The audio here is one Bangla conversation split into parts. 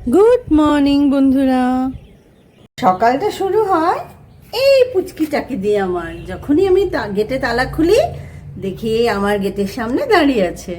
গুড মর্নিং বন্ধুরা। সকালটা শুরু হয় এই পুচকিটাকে দিয়ে। আমার যখনই আমি গেটে তালা খুলি দেখি আমার গেটের সামনে দাঁড়িয়ে আছে।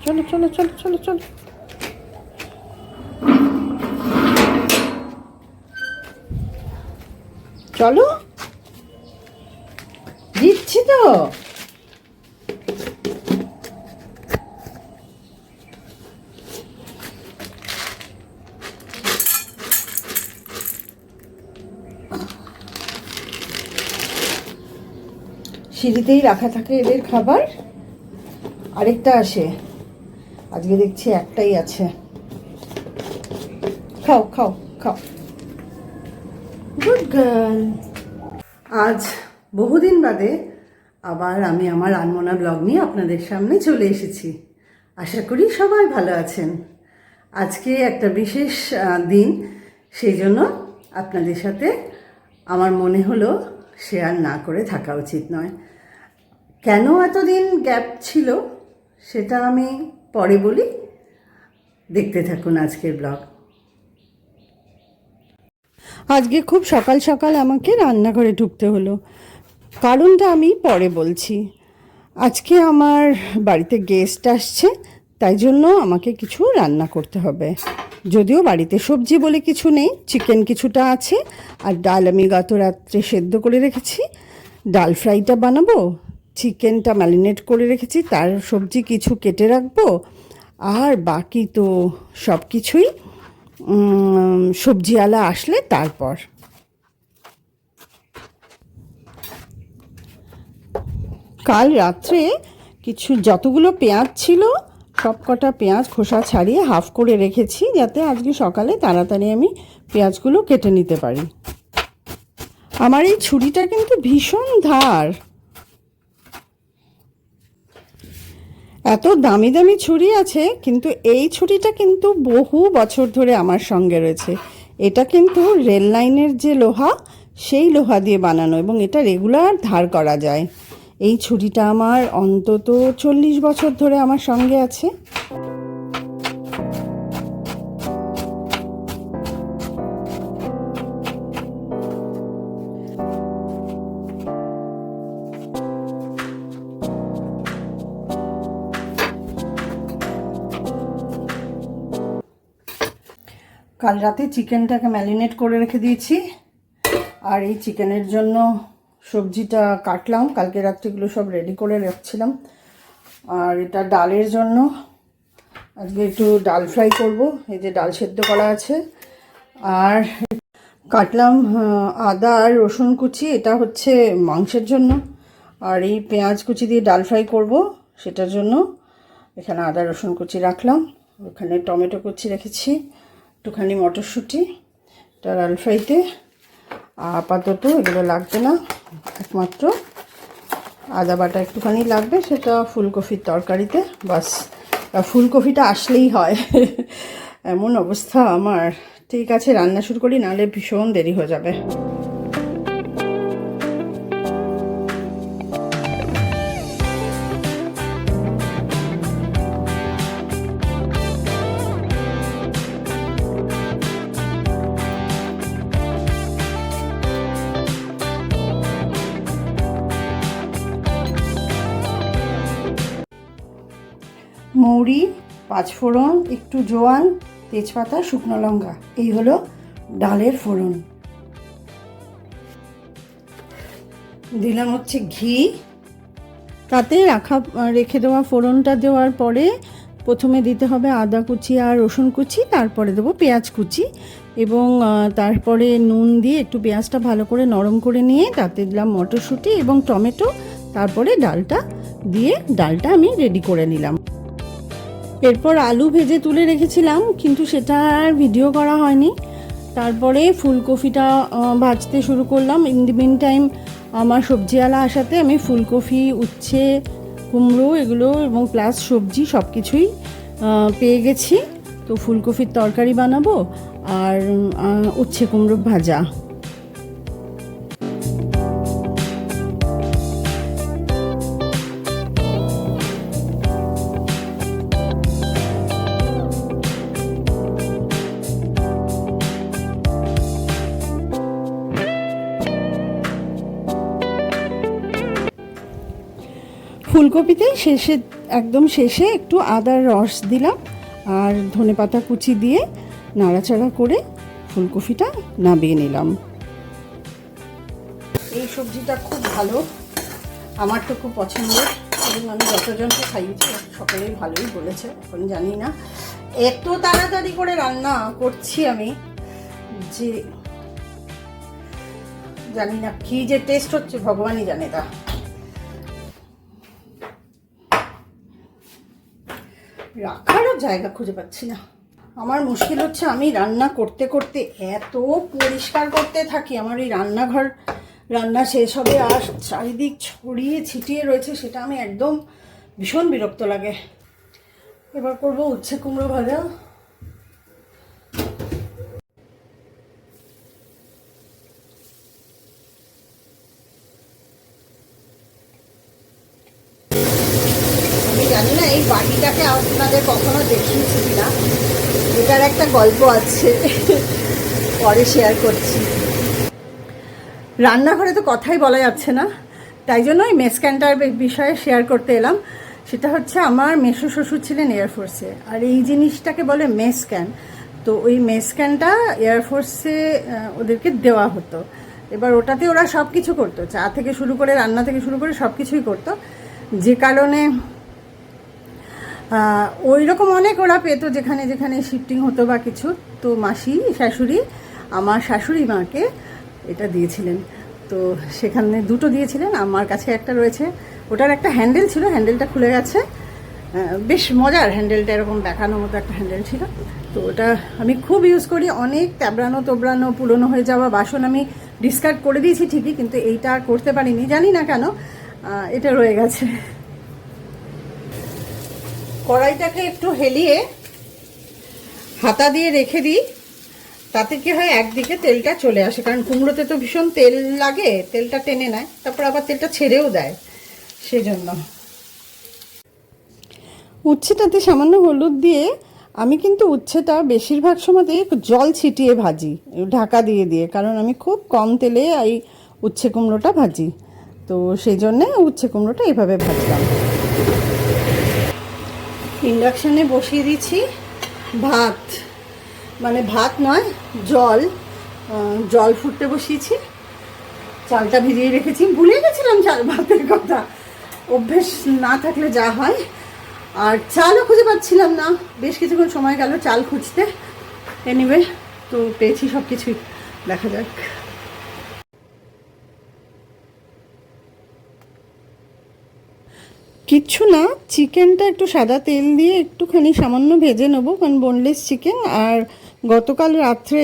চলো চলো চলো চলো চলো, চলো, দিচ্ছি তো। সিঁড়িতেই রাখা থাকে এদের খাবার, আরেকটা আসে, আজকে দেখছি একটাই আছে। খাও খাও খাও, গুড গার্ল। আজ বহুদিন বাদে আবার আমি আমার আনমনা ব্লগ নিয়ে আপনাদের সামনে চলে এসেছি। আশা করি সবাই ভালো আছেন। আজকে একটা বিশেষ দিন, সেই জন্য আপনাদের সাথে আমার মনে হলো শেয়ার না করে থাকা উচিত নয়। কেন এতদিন গ্যাপ ছিল সেটা আমি পরে বলি, দেখতে থাকুন আজকের ব্লগ। আজকে খুব সকাল সকাল আমাকে রান্নাঘরে ঢুকতে হলো, কারণটা আমি পরে বলছি। আজকে আমার বাড়িতে গেস্ট আসছে, তাই জন্য আমাকে কিছু রান্না করতে হবে। যদিও বাড়িতে সবজি বলে কিছু নেই, চিকেন কিছুটা আছে, আর ডাল আমি গত রাত্রে সেদ্ধ করে রেখেছি। ডাল ফ্রাইটা বানাবো, চিকেনটা ম্যারিনেট করে রেখেছি, তার সবজি কিছু কেটে রাখবো, আর বাকি তো সব কিছুই সবজিওয়ালা আসলে তারপর। কাল রাত্রে যতগুলো পেঁয়াজ ছিল সব কটা পেঁয়াজ খোসা ছাড়িয়ে হাফ করে রেখেছি, যাতে আজকে সকালে তাড়াতাড়ি আমি পেঁয়াজগুলো কেটে নিতে পারি। আমার এই ছুরিটা কিন্তু ভীষণ ধার। এত দামি দামি ছুরি আছে, কিন্তু এই ছুরিটা কিন্তু বহু বছর ধরে আমার সঙ্গে রয়েছে। এটা কিন্তু রেল লাইনের যে লোহা, সেই লোহা দিয়ে বানানো, এবং এটা রেগুলার ধার করা যায়। এই ছুরিটা আমার অন্তত 40 বছর ধরে আমার সঙ্গে আছে। কাল রাতে চিকেনটাকে ম্যারিনেট করে রেখে দিয়েছি, আর এই চিকেনের জন্য সবজিটা কাটলাম। কালকে রাত্রিগুলো সব রেডি করে রাখছিলাম। আর এটা ডালের জন্য আজকে একটু ডাল ফ্রাই করব। এই যে ডাল সেদ্ধ করা আছে, আর কাটলাম আদা আর রসুন কুচি, এটা হচ্ছে মাংসের জন্য। আর এই পেঁয়াজ কুচি দিয়ে ডাল ফ্রাই করব, সেটার জন্য এখানে আদা রসুন কুচি রাখলাম। ওখানে টমেটো কুচি রেখেছি, একটুখানি মটরশুঁটি, এটা ডাল ফ্রাইতে। আপাতত এগুলো লাগবে না, একমাত্র আদা বাটা একটুখানি লাগবে, সেটা ফুলকপির তরকারিতে। বাস, ফুলকপিটা আসলেই হয়। এমন অবস্থা আমার। ঠিক আছে, রান্না শুরু করি, নাহলে ভীষণ দেরি হয়ে যাবে। মৌরি, পাঁচফোড়ন, একটু জোয়ান, তেজপাতা, শুকনো লঙ্কা, এই হলো ডালের ফোড়ন। দিলাম হচ্ছে ঘি। তাতে রেখে দেওয়া ফোড়নটা দেওয়ার পরে প্রথমে দিতে হবে আদা কুচি আর রসুন কুচি, তারপরে দেবো পেঁয়াজ কুচি, এবং তারপরে নুন দিয়ে একটু পেঁয়াজটা ভালো করে নরম করে নিয়ে তাতে দিলাম মটরশুঁটি এবং টমেটো, তারপরে ডালটা দিয়ে ডালটা আমি রেডি করে নিলাম। এরপর আলু ভেজে তুলে রেখেছিলাম, কিন্তু সেটা আর ভিডিও করা হয়নি। তারপরে ফুলকপিটা ভাজতে শুরু করলাম। ইন দি মিন টাইম আমার সবজিওয়ালা আসাতে আমি ফুলকপি, উচ্ছে, কুমড়ো এগুলো এবং প্লাস সবজি সব কিছুই পেয়ে গেছি। তো ফুলকপির তরকারি বানাবো, আর উচ্ছে কুমড়ো ভাজা। ফুলকপিতে একদম শেষে একটু আদার রস দিলাম আর ধনেপাতা কুচি দিয়ে নাড়াচাড়া করে ফুলকপিটা নামিয়ে নিলাম। এই সবজিটা খুব ভালো, আমার তো খুব পছন্দের এবং আমি যতজনকে খাইয়েছি সকলেই ভালোই বলেছে। এখন জানি না এত তাড়াতাড়ি করে রান্না করছি আমি যে জানি না কি যে টেস্ট হচ্ছে ভগবানই জানে। তা রাখারও জায়গা খুঁজে পাচ্ছি না। আমার মুশকিল হচ্ছে আমি রান্না করতে করতে এত পরিষ্কার করতে থাকি, আমার এই রান্নাঘর রান্না শেষ হবে আর চারিদিক ছড়িয়ে ছিটিয়ে রয়েছে, সেটা আমি একদম ভীষণ বিরক্ত লাগে। এবার করবো উচ্ছে কুমড়ো ভাজা। আমি জানি না এই বাড়িটাকে আপনাদের কখনো দেখিয়েছি কিনা, এটার একটা গল্প আছে, পরে শেয়ার করছি। রান্নাঘরে তো কথাই বলা যাচ্ছে না, তাই জন্য ওই মেস ক্যানটার বিষয়ে শেয়ার করতে এলাম। সেটা হচ্ছে আমার মেসো শ্বশুর ছিলেন এয়ারফোর্সে, আর এই জিনিসটাকে বলে মেস ক্যান। তো ওই মেস ক্যানটা এয়ারফোর্সে ওদেরকে দেওয়া হতো। এবার ওটাতে ওরা সব কিছু করতো, চা থেকে শুরু করে রান্না থেকে শুরু করে সব কিছুই করতো, যে কারণে ওই রকম অনেক ওরা পেতো যেখানে যেখানে শিফটিং হতো বা কিছু। তো মাসি শাশুড়ি আমার শাশুড়ি মাকে এটা দিয়েছিলেন, তো সেখানে দুটো দিয়েছিলেন, আমার কাছে একটা রয়েছে। ওটার একটা হ্যান্ডেল ছিল, হ্যান্ডেলটা খুলে গেছে, বেশ মজার হ্যান্ডেলটা, এরকম দেখানোর মতো একটা হ্যান্ডেল ছিল। তো ওটা আমি খুব ইউজ করি। অনেক ট্যাবড়ানো তোবড়ানো পুরনো হয়ে যাওয়া বাসন আমি ডিসকার্ড করে দিয়েছি ঠিকই, কিন্তু এইটা আর করতে পারিনি, জানি না কেন, এটা রয়ে গেছে। কড়াইটাকে একটু হেলিয়ে হাতা দিয়ে রেখে দিই, তাতে কি হয় একদিকে তেলটা চলে আসে, কারণ কুমড়োতে তো ভীষণ তেল লাগে, তেলটা টেনে নেয়, তারপর আবার তেলটা ছেড়েও দেয়, সেজন্য। উচ্ছেটাতে সামান্য হলুদ দিয়ে আমি কিন্তু উচ্ছেটা বেশিরভাগ সময়তে জল ছিটিয়ে ভাজি, ঢাকা দিয়ে দিয়ে, কারণ আমি খুব কম তেলে এই উচ্ছে কুমড়োটা ভাজি, তো সেই জন্যে উচ্ছে কুমড়োটা এইভাবে ভাজলাম। ইন্ডাকশানে বসিয়ে দিচ্ছি ভাত, মানে ভাত নয়, জল ফুটতে বসিয়েছি। চালটা ভিজিয়ে রেখেছি, ভুলে গেছিলাম চাল ভাতের কথা, অভ্যেস না থাকলে যা হয়। আর চালও খুঁজে পাচ্ছিলাম না, বেশ কিছুক্ষণ সময় গেল চাল খুঁজতে। এনিওয়ে, তো পেয়েছি সব কিছুই, দেখা যাক। কিচ্ছু না, চিকেনটা একটু সাদা তেল দিয়ে একটুখানি সামান্য ভেজে নেবো, কারণ বোনলেস চিকেন। আর গতকাল রাত্রে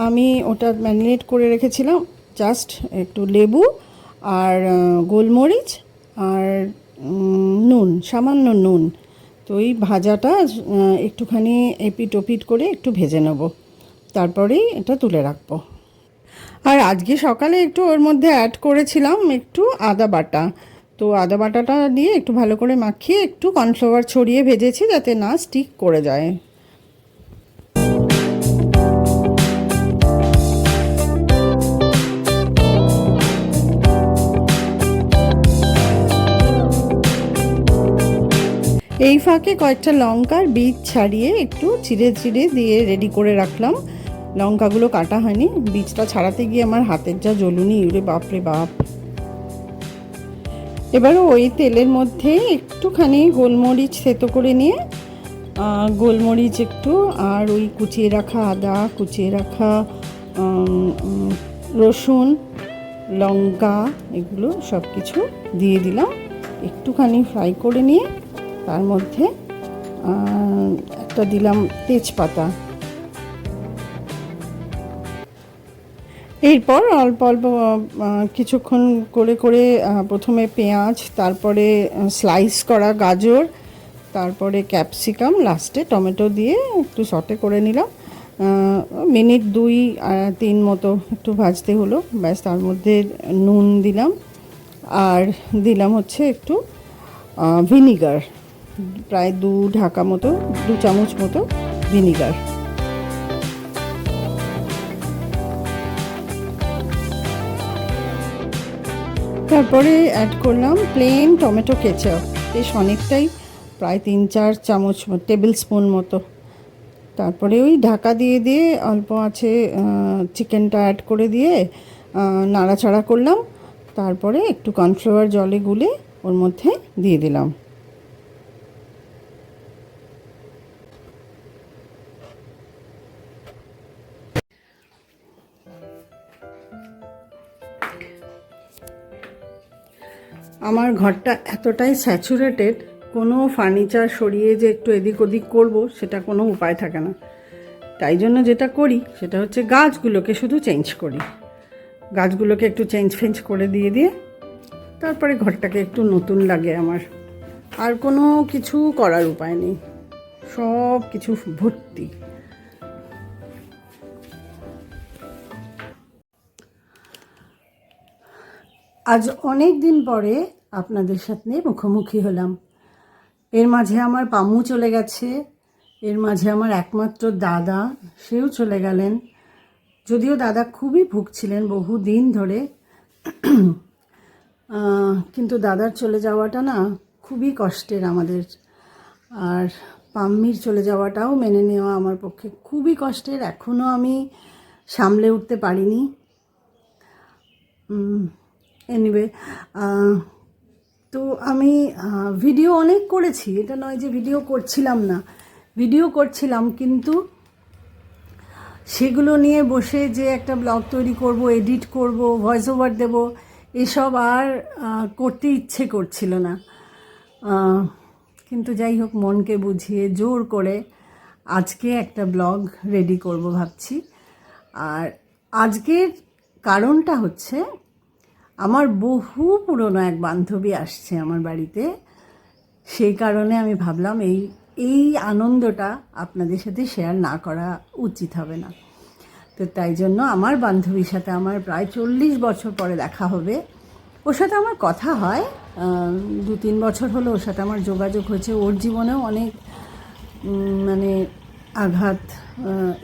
আমি ওটা ম্যারিনেট করে রেখেছিলাম, জাস্ট একটু লেবু আর গোলমরিচ আর নুন, সামান্য নুন। তো এই ভাজাটা একটুখানি এপিট ওপিট করে একটু ভেজে নেব, তারপরেই এটা তুলে রাখবো। আর আজকে সকালে একটু ওর মধ্যে অ্যাড করেছিলাম একটু আদা বাটা, তো আদা বাটাটা দিয়ে একটু ভালো করে মাখিয়ে একটু কর্নফ্লাওয়ার ছড়িয়ে ভেজেছি, যাতে না স্টিক করে যায়। এই ফাঁকে কয়েকটা লঙ্কার বীজ ছাড়িয়ে একটু চিড়ে চিড়ে দিয়ে রেডি করে রাখলাম। লঙ্কাগুলো কাটা হয়নি, বীজটা ছাড়াতে গিয়ে আমার হাতের যা জ্বলুনি, ইউরে বাপরে বাপ। এবারে ওই তেলের মধ্যে একটুখানি গোলমরিচ থেতো করে নিয়ে, গোলমরিচ একটু, আর ওই কুচিয়ে রাখা আদা, কুচিয়ে রাখা রসুন, লঙ্কা, এগুলো সব কিছু দিয়ে দিলাম, একটুখানি ফ্রাই করে নিয়ে তার মধ্যে একটা দিলাম তেজপাতা। এরপর অল্প অল্প কিছুক্ষণ করে করে প্রথমে পেঁয়াজ, তারপরে স্লাইস করা গাজর, তারপরে ক্যাপসিকাম, লাস্টে টমেটো দিয়ে একটু সটে করে নিলাম। মিনিট 2-3 মতো একটু ভাজতে হলো, ব্যাস। তার মধ্যে নুন দিলাম, আর দিলাম হচ্ছে একটু ভিনিগার, প্রায় 2 চামচ মতো ভিনিগার। তারপরে অ্যাড করলাম প্লেন টমেটো কেচাপ। বেশ অনেকটাই, প্রায় 3-4 চামচ টেবিল স্পুন মতো। তারপরে ওই ঢাকা দিয়ে দিয়ে অল্প আছে চিকেনটা অ্যাড করে দিয়ে নাড়াচাড়া করলাম। তারপরে একটু কর্নফ্লাওয়ার জলে গুলে ওর মধ্যে দিয়ে দিলাম। আমার ঘরটা এতটাই স্যাচুরেটেড, কোনো ফার্নিচার সরিয়ে যে একটু এদিক ওদিক করবো সেটা কোনো উপায় থাকে না। তাই জন্য যেটা করি সেটা হচ্ছে গাছগুলোকে শুধু চেঞ্জ করি, গাছগুলোকে একটু চেঞ্জ করে দিয়ে তারপরে ঘরটাকে একটু নতুন লাগে আমার। আর কোনো কিছু করার উপায় নেই, সব কিছু ভর্তি। আজ অনেক দিন পরে আপনাদের সাথে মুখোমুখি হলাম। এর মাঝে আমার পাম্মু চলে গেছে, এর মাঝে আমার একমাত্র দাদা, সেও চলে গেলেন। যদিও দাদা খুবই ভুগছিলেন বহু দিন ধরে, কিন্তু দাদার চলে যাওয়াটা না খুবই কষ্টের আমাদের। আর পাম্মির চলে যাওয়াটাও মেনে নেওয়া আমার পক্ষে খুবই কষ্টের, এখনও আমি সামলে উঠতে পারিনি। এনিওয়ে, তো আমি ভিডিও অনেক করেছি, এটা নয় যে ভিডিও করছিলাম না, ভিডিও করছিলাম, কিন্তু সেগুলো নিয়ে বসে যে একটা ব্লগ তৈরি করব, এডিট করব, ভয়েস ওভার দেব, এসব আর করতে ইচ্ছে করছিল না। কিন্তু যাই হোক, মনকে বুঝিয়ে জোর করে আজকে একটা ব্লগ রেডি করব ভাবছি। আর আজকের কারণটা হচ্ছে আমার বহু পুরনো এক বান্ধবী আসছে আমার বাড়িতে, সেই কারণে আমি ভাবলাম এই আনন্দটা আপনাদের সাথে শেয়ার না করা উচিত হবে না। তো তাই জন্য আমার বান্ধবীর সাথে আমার প্রায় 40 বছর পরে দেখা হবে। ওর সাথে আমার কথা হয়, 2-3 বছর হলো ওর সাথে আমার যোগাযোগ হয়েছে। ওর জীবনেও অনেক মানে আঘাত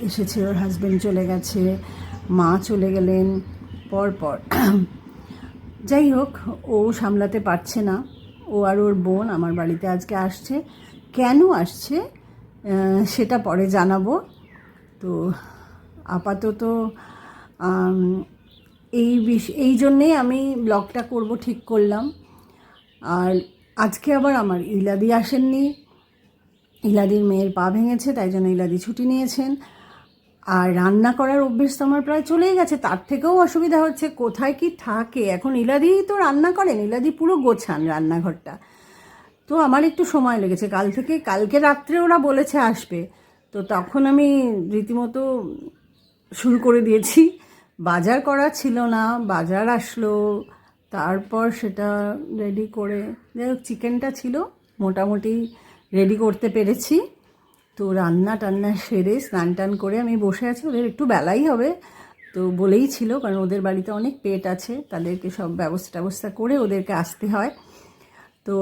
এসেছে, ওর হাজব্যান্ড চলে গেছে, মা চলে গেলেন পরপর। যাই হোক, ও সামলাতে পারছে না, ও আর ওর বোন আমার বাড়িতে আজকে আসছে। কেন আসছে সেটা পরে জানাবো। তো আপাতত এই জন্যেই আমি ব্লগটা করব ঠিক করলাম। আর আজকে আবার আমার ইলাদি আসেননি, ইলাদির মেয়ের পা ভেঙেছে, তাই জন্য ইলাদি ছুটি নিয়েছেন। আর রান্না করার অভ্যেস তো আমার প্রায় চলেই গেছে, তার থেকেও অসুবিধা হচ্ছে কোথায় কি থাকে। এখন ইলাদি তো রান্না করেন, ইলাদি পুরো গোছান রান্নাঘরটা, তো আমার একটু সময় লেগেছে। কালকে রাত্রে ওরা বলেছে আসবে, তো তখন আমি রীতিমতো শুরু করে দিয়েছি। বাজার করা ছিল না, বাজার আসলো, তারপর সেটা রেডি করে, যাই হোক চিকেনটা ছিল মোটামুটি রেডি করতে পেরেছি। তো রান্না টান্না সেরে স্নান টান করে আমি বসে আছি। ওদের একটু বেলাই হবে, তো বলেই ছিল, কারণ ওদের বাড়িতে অনেক পেট আছে, তাদেরকে সব ব্যবস্থা করে ওদেরকে আসতে হয়। তো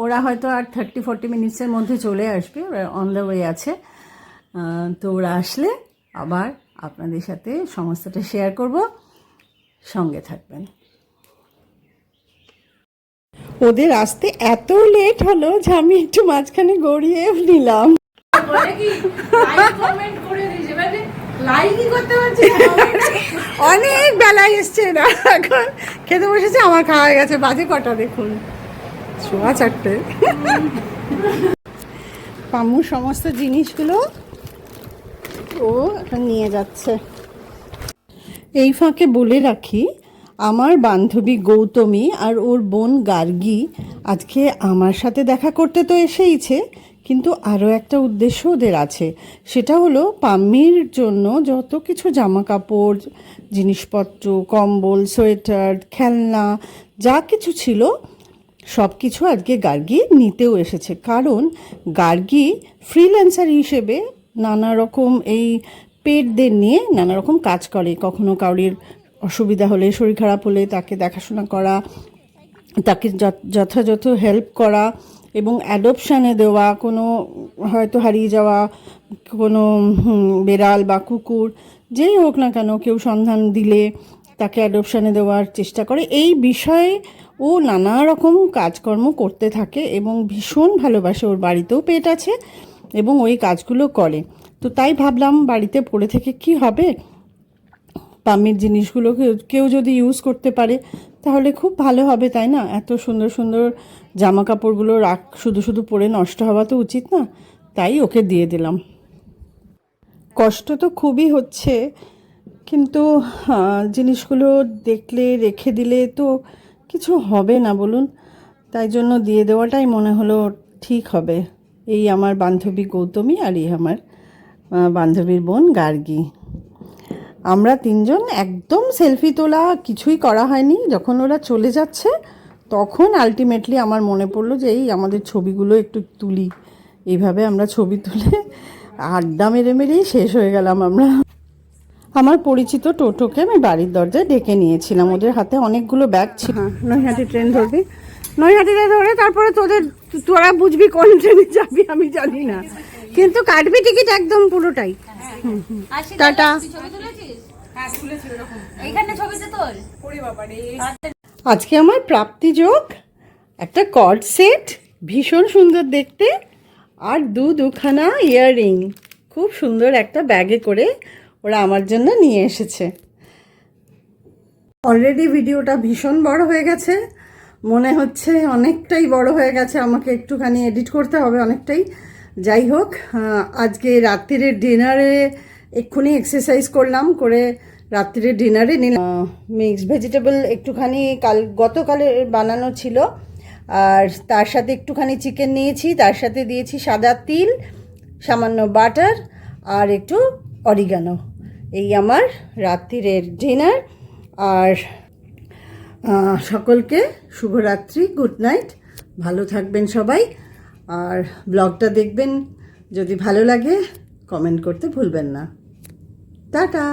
ওরা হয়তো আর 30-40 মিনিটসের মধ্যে চলে আসবে, ওরা অন দ্য ওয়ে আছে। তো ওরা আসলে আবার আপনাদের সাথে সমস্তটা শেয়ার করব, সঙ্গে থাকবেন। ওদের আসতে এত লেট হলো যে আমি একটু মাঝখানে গড়িয়েও নিলাম। অনেক বেলায় এসছে না, এখন খেতে বসেছে, আমার খাওয়া হয়ে গেছে। বাজে কটা দেখুন, 4:15। পাম্মুর সমস্ত জিনিসগুলো ও এখন নিয়ে যাচ্ছে। এই ফাঁকে বলে রাখি, আমার বান্ধবী গৌতমী আর ওর বোন গার্গী আজকে আমার সাথে দেখা করতে তো এসেইছে, কিন্তু আরও একটা উদ্দেশ্য ওদের আছে। সেটা হলো পাম্মির জন্য যত কিছু জামা কাপড়, জিনিসপত্র, কম্বল, সোয়েটার, খেলনা যা কিছু ছিল সব কিছু আজকে গার্গী নিতেও এসেছে। কারণ গার্গী ফ্রিল্যান্সার হিসেবে নানা রকম এই পেটদের নিয়ে নানা রকম কাজ করে। কখনো কাউরির অসুবিধা হলে, শরীর খারাপ হলে তাকে দেখাশোনা করা, তাকে যথাযথ হেল্প করা এবং অ্যাডপশানে দেওয়া, কোনো হয়তো হারিয়ে যাওয়া কোনো বেড়াল বা কুকুর যেই হোক না কেন, কেউ সন্ধান দিলে তাকে অ্যাডপশানে দেওয়ার চেষ্টা করে। এই বিষয়ে ও নানা রকম কাজকর্ম করতে থাকে এবং ভীষণ ভালোবাসে, ওর বাড়িতেও পেট আছে এবং ওই কাজগুলো করে। তো তাই ভাবলাম বাড়িতে পড়ে থেকে কি হবে, পামির জিনিসগুলো কেউ যদি ইউজ করতে পারে তাহলে খুব ভালো হবে, তাই না? এত সুন্দর সুন্দর জামা কাপড়গুলো শুধু শুধু পরে নষ্ট হওয়া তো উচিত না, তাই ওকে দিয়ে দিলাম। কষ্ট তো খুবই হচ্ছে, কিন্তু জিনিসগুলো দেখলে রেখে দিলে তো কিছু হবে না বলুন, তাই জন্য দিয়ে দেওয়াটাই মনে হলো ঠিক হবে। এই আমার বান্ধবী গৌতমী আর এই আমার বান্ধবীর বোন গার্গী, আমরা তিনজন একদম সেলফি তোলা কিছুই করা হয়নি। যখন ওরা চলে যাচ্ছে তখন আলটিমেটলি আমার মনে পড়লো যে এই আমাদের ছবিগুলো একটু তুলি। এইভাবে আমরা ছবি তুলে আড্ডা মেরে মেরেই শেষ হয়ে গেলাম আমরা। আমার পরিচিত টোটোকে আমি বাড়ির দরজায় ডেকে নিয়েছিলাম, ওদের হাতে অনেকগুলো ব্যাগ ছিল। হ্যাঁ, নৈহাটি ট্রেন ধরবি, নৈহাটিতে ধরে তারপরে তোরা বুঝবি কোন ট্রেনে যাবি আমি জানি না, কিন্তু কাটবি টিকিট একদম পুরোটাই। টাটা। আজকে আমার প্রাপ্তিযোগ একটা কর্ড সেট, ভীষণ সুন্দর দেখতে, আর দুখানা ইয়াররিং খুব সুন্দর একটা ব্যাগে করে ওরা আমার জন্য নিয়ে এসেছে। অলরেডি ভিডিওটা ভীষণ বড় হয়ে গেছে, মনে হচ্ছে অনেকটাই বড় হয়ে গেছে, আমাকে একটুখানি এডিট করতে হবে অনেকটাই। যাই হোক, আজকে রাত্রিরের ডিনারে এক্ষুনি এক্সারসাইজ করলাম, করে রাত্রিরের ডিনারে নিলাম মিক্স ভেজিটেবল একটুখানি গতকালে বানানো ছিল, আর তার সাথে একটুখানি চিকেন নিয়েছি, তার সাথে দিয়েছি সাদা তিল, সামান্য বাটার আর একটু অরিগানো। এই আমার রাত্রিরের ডিনার। আর সকলকে শুভরাত্রি, গুড নাইট, ভালো থাকবেন সবাই। আর ব্লগটা দেখবেন, যদি ভালো লাগে কমেন্ট করতে ভুলবেন না। টাটা।